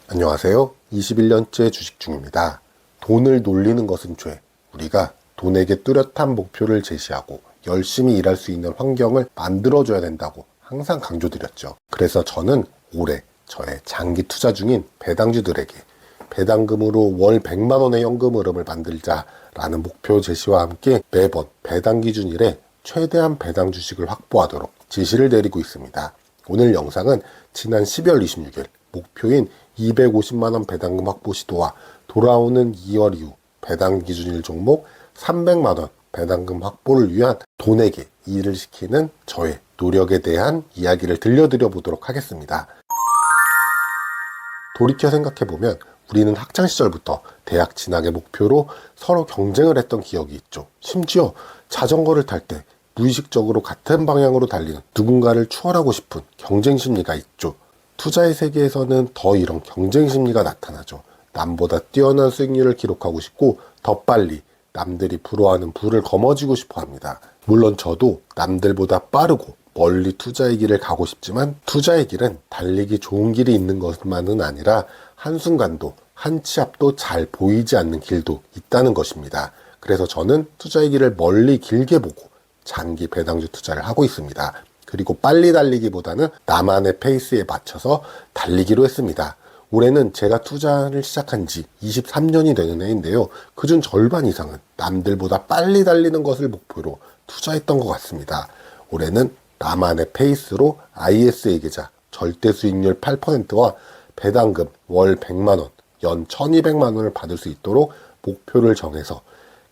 안녕하세요. 21년째 주식 중입니다. 돈을 놀리는 것은 죄. 우리가 돈에게 뚜렷한 목표를 제시하고 열심히 일할 수 있는 환경을 만들어줘야 된다고 항상 강조드렸죠. 그래서 저는 올해 저의 장기 투자 중인 배당주들에게 배당금으로 월 100만 원의 현금 흐름을 만들자라는 목표 제시와 함께 매번 배당 기준일에 최대한 배당 주식을 확보하도록 지시를 내리고 있습니다. 오늘 영상은 지난 12월 26일 목표인 250만원 배당금 확보 시도와 돌아오는 2월 이후 배당 기준일 종목 300만원 배당금 확보를 위한 돈에게 일을 시키는 저의 노력에 대한 이야기를 들려드려 보도록 하겠습니다. 돌이켜 생각해보면 우리는 학창시절부터 대학 진학의 목표로 서로 경쟁을 했던 기억이 있죠. 심지어 자전거를 탈 때 무의식적으로 같은 방향으로 달리는 누군가를 추월하고 싶은 경쟁 심리가 있죠. 투자의 세계에서는 더 이런 경쟁 심리가 나타나죠. 남보다 뛰어난 수익률을 기록하고 싶고 더 빨리 남들이 부러워하는 부를 거머쥐고 싶어 합니다. 물론 저도 남들보다 빠르고 멀리 투자의 길을 가고 싶지만 투자의 길은 달리기 좋은 길이 있는 것만은 아니라 한순간도 한 치 앞도 잘 보이지 않는 길도 있다는 것입니다. 그래서 저는 투자의 길을 멀리 길게 보고 장기 배당주 투자를 하고 있습니다. 그리고 빨리 달리기보다는 나만의 페이스에 맞춰서 달리기로 했습니다. 올해는 제가 투자를 시작한 지 23년이 되는 해인데요. 그중 절반 이상은 남들보다 빨리 달리는 것을 목표로 투자했던 것 같습니다. 올해는 나만의 페이스로 ISA 계좌 절대 수익률 8%와 배당금 월 100만원, 연 1200만원을 받을 수 있도록 목표를 정해서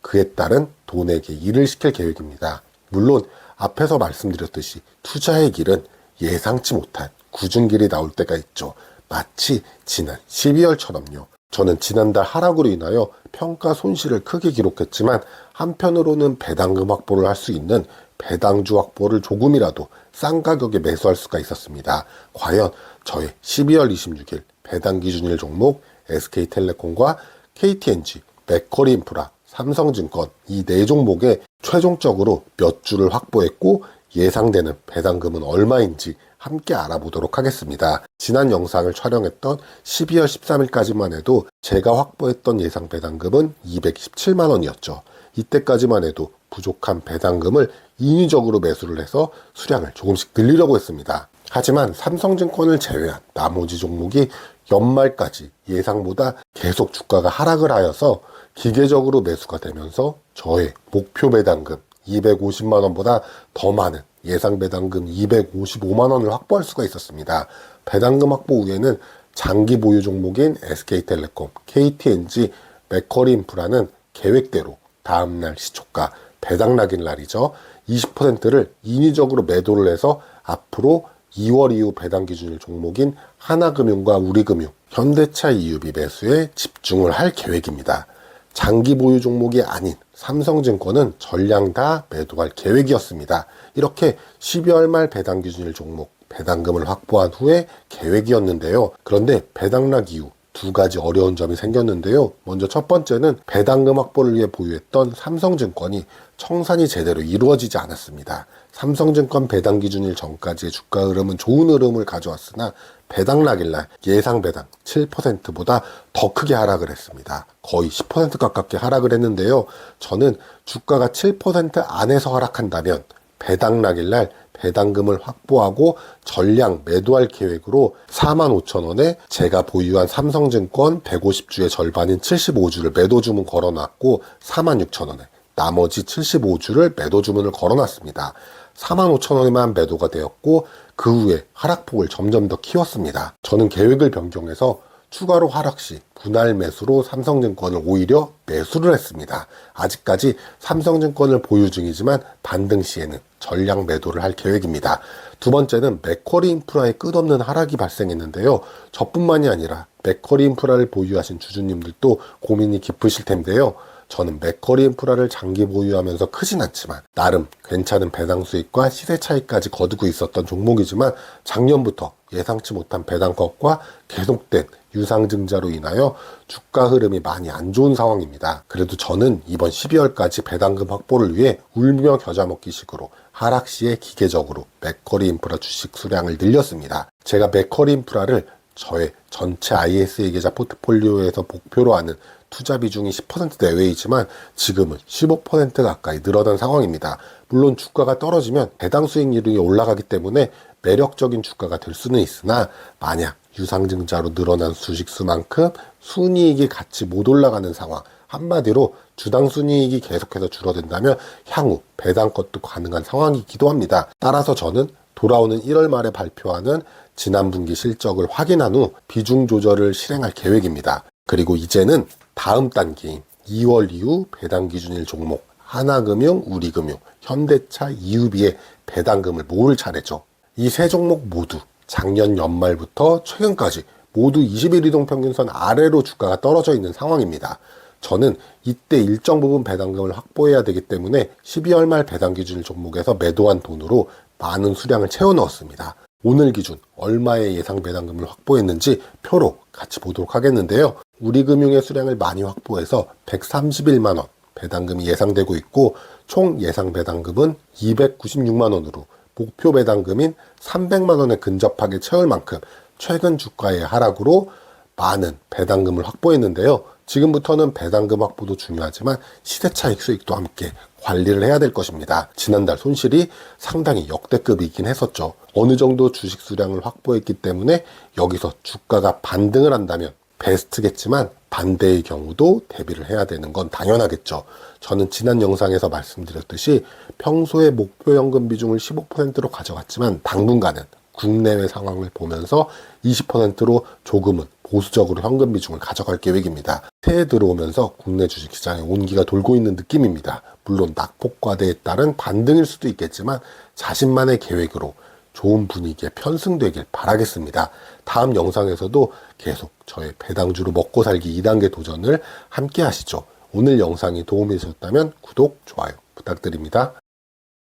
그에 따른 돈에게 일을 시킬 계획입니다. 물론 앞에서 말씀드렸듯이 투자의 길은 예상치 못한 굳은 길이 나올 때가 있죠. 마치 지난 12월처럼요. 저는 지난달 하락으로 인하여 평가 손실을 크게 기록했지만 한편으로는 배당금 확보를 할 수 있는 배당주 확보를 조금이라도 싼 가격에 매수할 수가 있었습니다. 과연 저의 12월 26일 배당 기준일 종목 SK텔레콤과 KTNG, 맥쿼리인프라, 삼성증권 이 네 종목에 최종적으로 몇 주를 확보했고 예상되는 배당금은 얼마인지 함께 알아보도록 하겠습니다. 지난 영상을 촬영했던 12월 13일까지만 해도 제가 확보했던 예상 배당금은 217만원이었죠. 이때까지만 해도 부족한 배당금을 인위적으로 매수를 해서 수량을 조금씩 늘리려고 했습니다. 하지만 삼성증권을 제외한 나머지 종목이 연말까지 예상보다 계속 주가가 하락을 하여서 기계적으로 매수가 되면서 저의 목표 배당금 250만원보다 더 많은 예상 배당금 255만원을 확보할 수가 있었습니다. 배당금 확보 후에는 장기 보유 종목인 SK텔레콤, KTNG, 맥쿼리인프라는 계획대로 다음날 시초가 배당 낙인 날이죠. 20%를 인위적으로 매도를 해서 앞으로 2월 이후 배당 기준일 종목인 하나금융과 우리금융, 현대차 EUB 매수에 집중을 할 계획입니다. 장기 보유 종목이 아닌 삼성증권은 전량 다 매도할 계획이었습니다. 이렇게 12월 말 배당 기준일 종목 배당금을 확보한 후에 계획이었는데요. 그런데 배당락 이후 두 가지 어려운 점이 생겼는데요. 먼저 첫 번째는 배당금 확보를 위해 보유했던 삼성증권이 청산이 제대로 이루어지지 않았습니다. 삼성증권 배당 기준일 전까지의 주가 흐름은 좋은 흐름을 가져왔으나 배당락일날 예상 배당 7%보다 더 크게 하락을 했습니다. 거의 10% 가깝게 하락을 했는데요. 저는 주가가 7% 안에서 하락한다면 배당락일날 배당금을 확보하고 전량 매도할 계획으로 45,000원에 제가 보유한 삼성증권 150주의 절반인 75주를 매도 주문 걸어놨고 46,000원에 나머지 75주를 매도 주문을 걸어놨습니다. 45,000원에만 매도가 되었고 그 후에 하락폭을 점점 더 키웠습니다. 저는 계획을 변경해서 추가로 하락 시 분할 매수로 삼성증권을 오히려 매수를 했습니다. 아직까지 삼성증권을 보유 중이지만 반등 시에는 전량 매도를 할 계획입니다. 두 번째는 맥쿼리인프라의 끝없는 하락이 발생했는데요. 저뿐만이 아니라 맥쿼리인프라를 보유하신 주주님들도 고민이 깊으실 텐데요. 저는 맥쿼리인프라를 장기 보유하면서 크진 않지만 나름 괜찮은 배당 수익과 시세 차이까지 거두고 있었던 종목이지만 작년부터 예상치 못한 배당컷과 계속된 유상증자로 인하여 주가 흐름이 많이 안 좋은 상황입니다. 그래도 저는 이번 12월까지 배당금 확보를 위해 울며 겨자 먹기 식으로 하락 시에 기계적으로 맥쿼리인프라 주식 수량을 늘렸습니다. 제가 맥쿼리인프라를 저의 전체 ISA 계좌 포트폴리오에서 목표로 하는 투자 비중이 10% 내외이지만 지금은 15% 가까이 늘어난 상황입니다. 물론 주가가 떨어지면 배당 수익률이 올라가기 때문에 매력적인 주가가 될 수는 있으나 만약 유상증자로 늘어난 주식수만큼 순이익이 같이 못 올라가는 상황, 한마디로 주당 순이익이 계속해서 줄어든다면 향후 배당컷도 가능한 상황이기도 합니다. 따라서 저는 돌아오는 1월 말에 발표하는 지난 분기 실적을 확인한 후 비중 조절을 실행할 계획입니다. 그리고 이제는 다음 단계인 2월 이후 배당 기준일 종목 하나금융, 우리금융, 현대차, 이유비의 배당금을 모을 차례죠. 이 세 종목 모두 작년 연말부터 최근까지 모두 20일 이동평균선 아래로 주가가 떨어져 있는 상황입니다. 저는 이때 일정 부분 배당금을 확보해야 되기 때문에 12월 말 배당 기준일 종목에서 매도한 돈으로 많은 수량을 채워 넣었습니다. 오늘 기준 얼마의 예상 배당금을 확보했는지 표로 같이 보도록 하겠는데요. 우리금융의 수량을 많이 확보해서 131만 원 배당금이 예상되고 있고 총 예상 배당금은 296만 원으로 목표 배당금인 300만 원에 근접하게 채울 만큼 최근 주가의 하락으로 많은 배당금을 확보했는데요. 지금부터는 배당금 확보도 중요하지만 시세차익 수익도 함께 관리를 해야 될 것입니다. 지난달 손실이 상당히 역대급이긴 했었죠. 어느 정도 주식 수량을 확보했기 때문에 여기서 주가가 반등을 한다면 베스트겠지만 반대의 경우도 대비를 해야 되는 건 당연하겠죠. 저는 지난 영상에서 말씀드렸듯이 평소에 목표 현금 비중을 15%로 가져갔지만 당분간은 국내외 상황을 보면서 20%로 조금은 보수적으로 현금 비중을 가져갈 계획입니다. 새해 들어오면서 국내 주식시장에 온기가 돌고 있는 느낌입니다. 물론 낙폭과대에 따른 반등일 수도 있겠지만 자신만의 계획으로 좋은 분위기에 편승되길 바라겠습니다. 다음 영상에서도 계속 저의 배당주로 먹고 살기 2단계 도전을 함께 하시죠. 오늘 영상이 도움이 되셨다면 구독, 좋아요 부탁드립니다.